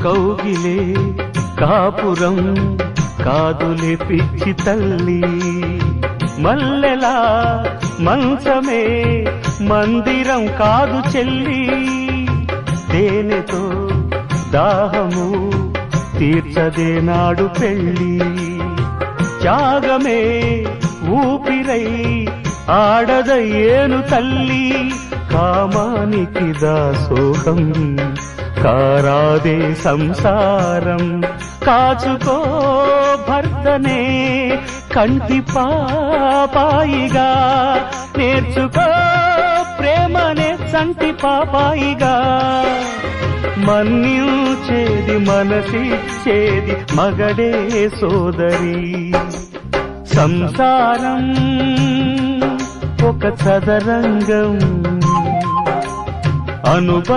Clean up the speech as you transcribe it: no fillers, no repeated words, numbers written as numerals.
కౌగిలే కాపురం కాదులే పిచ్చి తల్లి, మల్లెలా మంచమే మందిరం కాదు చెల్లి, తేనెతో దాహము తీర్చదే నాడు పెళ్ళి, త్యాగమే ఊపిరై ఆడదయ్యేను తల్లి, కామానికి దాసోహం కారాదే సంసారం, కాచుకో భర్తనే కంటి పాపాయిగా, నేర్చుకో ప్రేమనే సంటి పాపాయిగా, మన్నించేది మనసిచ్చేది మగడే సోదరి, సంసారం ఒక చదరంగం అనుబంధం